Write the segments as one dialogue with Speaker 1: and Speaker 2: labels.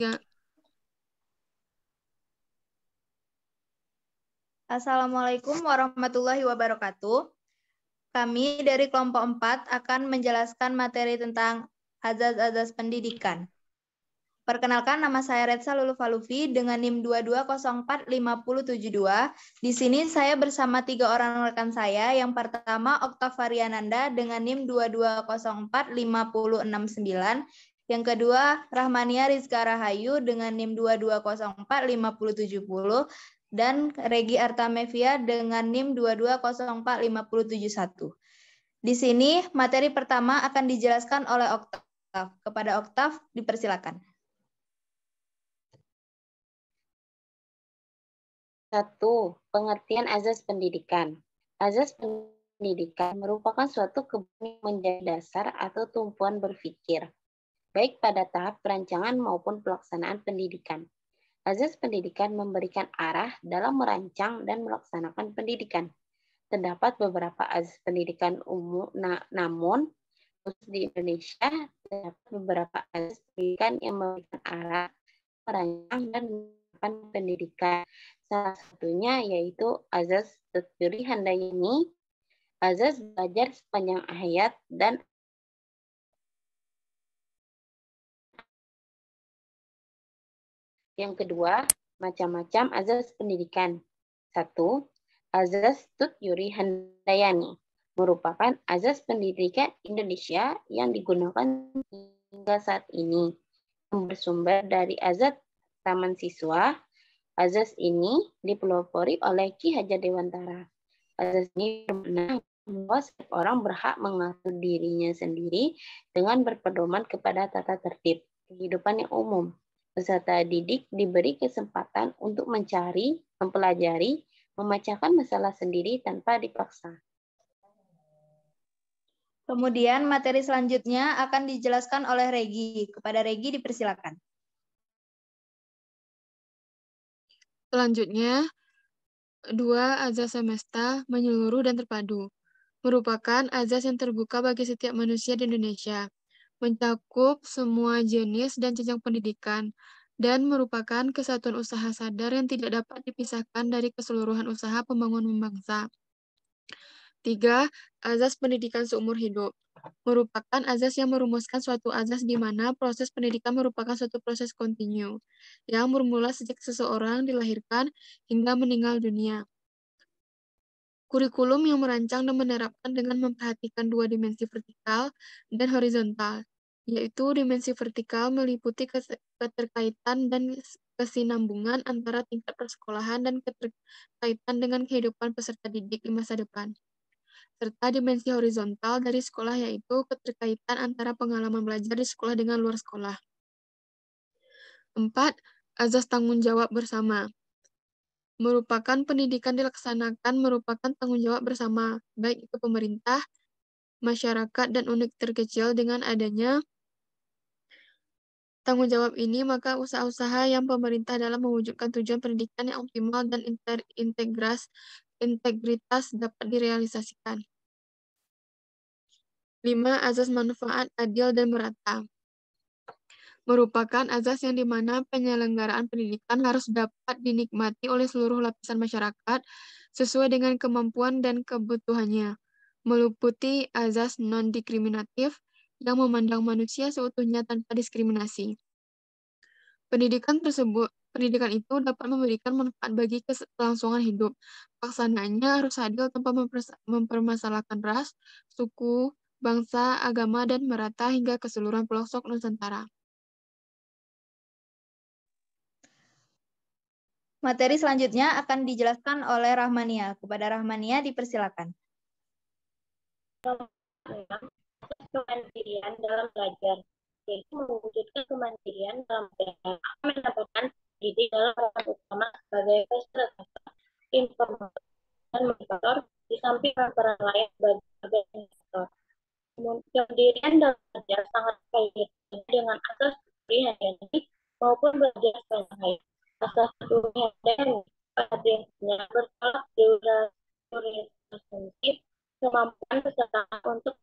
Speaker 1: Ya.
Speaker 2: Assalamualaikum warahmatullahi wabarakatuh. Kami dari kelompok 4 akan menjelaskan materi tentang azaz-azaz pendidikan. Perkenalkan, nama saya Retsa Lulufalufi dengan NIM 22045072. Di sini saya bersama 3 orang rekan saya. Yang pertama, Oktav Variananda dengan NIM 22045069. Yang kedua, Rahmania Rizka Rahayu dengan NIM 22045070. Dan Regi Artamevia dengan NIM 22045071. Di sini materi pertama akan dijelaskan oleh Oktav. Kepada Oktav, dipersilakan.
Speaker 3: 1. Pengertian azas pendidikan. Azas pendidikan merupakan suatu kebutuhan menjadi dasar atau tumpuan berpikir, baik pada tahap perancangan maupun pelaksanaan pendidikan. Azas pendidikan memberikan arah dalam merancang dan melaksanakan pendidikan. Terdapat beberapa azas pendidikan umum, namun khusus di Indonesia terdapat beberapa azas pendidikan yang memberikan arah, merancang, dan melakukan pendidikan. Salah satunya yaitu azas Tutbiri Handayani, azas belajar sepanjang hayat, dan yang kedua, macam-macam azas pendidikan. 1. Azas Tut Yuri Handayani merupakan azas pendidikan Indonesia yang digunakan hingga saat ini. Bersumber dari azas Taman Siswa. Azas ini dipelopori oleh Ki Hajar Dewantara. Azas ini bermakna bahwa setiap orang berhak mengatur dirinya sendiri dengan berpedoman kepada tata tertib kehidupan yang umum. Peserta didik diberi kesempatan untuk mencari, mempelajari, memecahkan masalah sendiri tanpa dipaksa.
Speaker 2: Kemudian materi selanjutnya akan dijelaskan oleh Regi. Kepada Regi dipersilakan.
Speaker 1: Selanjutnya, 2. Azas semesta menyeluruh dan terpadu. Merupakan azas yang terbuka bagi setiap manusia di Indonesia, mencakup semua jenis dan jenjang pendidikan, dan merupakan kesatuan usaha sadar yang tidak dapat dipisahkan dari keseluruhan usaha pembangunan bangsa. 3. Azas pendidikan seumur hidup. Merupakan azas yang merumuskan suatu azas di mana proses pendidikan merupakan suatu proses kontinu, yang bermula sejak seseorang dilahirkan hingga meninggal dunia. Kurikulum yang merancang dan menerapkan dengan memperhatikan dua dimensi vertikal dan horizontal, yaitu dimensi vertikal meliputi keterkaitan dan kesinambungan antara tingkat persekolahan dan keterkaitan dengan kehidupan peserta didik di masa depan. Serta dimensi horizontal dari sekolah, yaitu keterkaitan antara pengalaman belajar di sekolah dengan luar sekolah. 4. Azas tanggung jawab bersama. Merupakan pendidikan dilaksanakan merupakan tanggung jawab bersama, baik itu pemerintah, masyarakat, dan unit terkecil. Dengan adanya tanggung jawab ini, maka usaha-usaha yang pemerintah dalam mewujudkan tujuan pendidikan yang optimal dan integritas dapat direalisasikan. 5. Azas manfaat adil dan merata. Merupakan azas yang dimana penyelenggaraan pendidikan harus dapat dinikmati oleh seluruh lapisan masyarakat sesuai dengan kemampuan dan kebutuhannya, meliputi azas non-diskriminatif yang memandang manusia seutuhnya tanpa diskriminasi. Pendidikan itu dapat memberikan manfaat bagi kelangsungan hidup. Pelaksanaannya harus adil tanpa mempermasalahkan ras, suku, bangsa, agama, dan merata hingga keseluruhan pelosok Nusantara.
Speaker 2: Materi selanjutnya akan dijelaskan oleh Rahmania. Kepada Rahmania dipersilakan.
Speaker 4: Kemandirian dalam belajar, yaitu mewujudkan kemandirian dalam belajar, mendapatkan didik dalam peran utama sebagai fasilitator, informator, dan motivator, di samping peran lain sebagai indikator. Kemandirian dalam belajar sangat kaitannya dengan asas prihayati maupun belajar sepanjang hayat. Asas prihayati pada prinsipnya bertolak dari kemampuan peserta untuk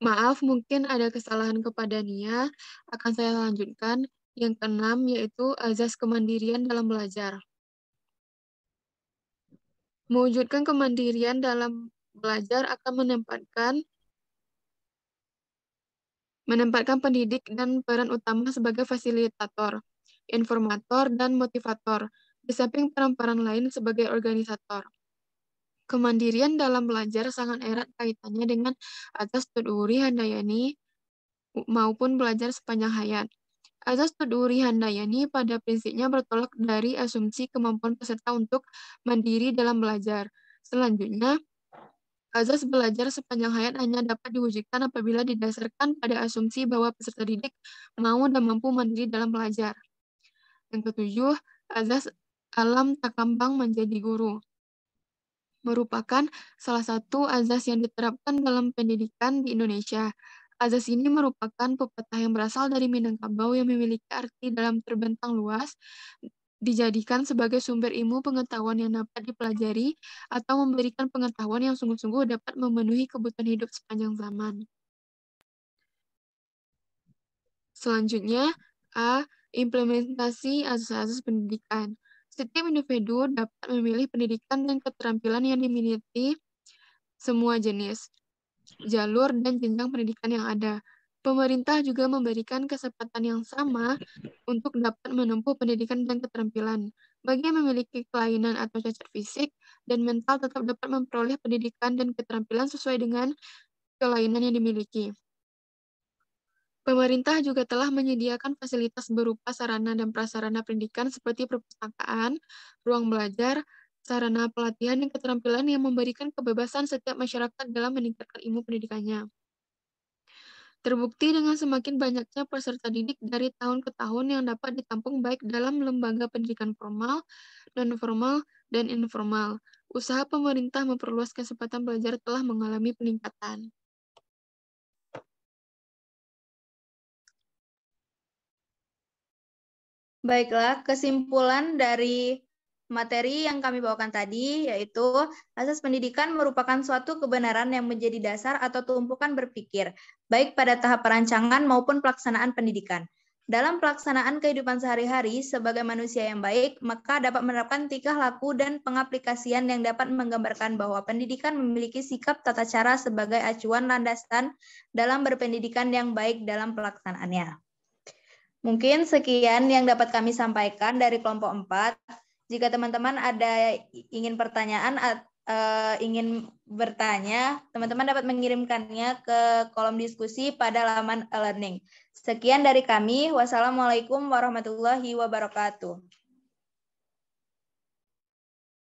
Speaker 1: Maaf, mungkin ada kesalahan kepada Nia. Akan saya lanjutkan. Yang keenam yaitu azas kemandirian dalam belajar. Mewujudkan kemandirian dalam belajar akan menempatkan pendidik dan peran utama sebagai fasilitator, informator, dan motivator, di samping peran-peran lain sebagai organisator. Kemandirian dalam belajar sangat erat kaitannya dengan azas Tuduri Handayani maupun belajar sepanjang hayat. Azas Tuduri Handayani pada prinsipnya bertolak dari asumsi kemampuan peserta untuk mandiri dalam belajar. Selanjutnya, azas belajar sepanjang hayat hanya dapat diwujudkan apabila didasarkan pada asumsi bahwa peserta didik mau dan mampu mandiri dalam belajar. Yang ketujuh, azas alam takambang menjadi guru merupakan salah satu azas yang diterapkan dalam pendidikan di Indonesia. Azas ini merupakan pepatah yang berasal dari Minangkabau yang memiliki arti dalam terbentang luas, dijadikan sebagai sumber ilmu pengetahuan yang dapat dipelajari atau memberikan pengetahuan yang sungguh-sungguh dapat memenuhi kebutuhan hidup sepanjang zaman. Selanjutnya, A. Implementasi azas-azas pendidikan. Setiap individu dapat memilih pendidikan dan keterampilan yang dimiliki semua jenis, jalur, dan jenjang pendidikan yang ada. Pemerintah juga memberikan kesempatan yang sama untuk dapat menempuh pendidikan dan keterampilan. Bagi yang memiliki kelainan atau cacat fisik dan mental tetap dapat memperoleh pendidikan dan keterampilan sesuai dengan kelainan yang dimiliki. Pemerintah juga telah menyediakan fasilitas berupa sarana dan prasarana pendidikan seperti perpustakaan, ruang belajar, sarana pelatihan dan keterampilan yang memberikan kebebasan setiap masyarakat dalam meningkatkan ilmu pendidikannya. Terbukti dengan semakin banyaknya peserta didik dari tahun ke tahun yang dapat ditampung baik dalam lembaga pendidikan formal, non-formal, dan informal. Usaha pemerintah memperluas kesempatan belajar telah mengalami peningkatan.
Speaker 2: Baiklah, kesimpulan dari materi yang kami bawakan tadi yaitu asas pendidikan merupakan suatu kebenaran yang menjadi dasar atau tumpukan berpikir, baik pada tahap perancangan maupun pelaksanaan pendidikan. Dalam pelaksanaan kehidupan sehari-hari sebagai manusia yang baik, maka dapat menerapkan tingkah laku dan pengaplikasian yang dapat menggambarkan bahwa pendidikan memiliki sikap tata cara sebagai acuan landasan dalam berpendidikan yang baik dalam pelaksanaannya. Mungkin sekian yang dapat kami sampaikan dari kelompok 4. Jika teman-teman ada ingin bertanya, teman-teman dapat mengirimkannya ke kolom diskusi pada laman e-learning. Sekian dari kami. Wassalamualaikum warahmatullahi wabarakatuh.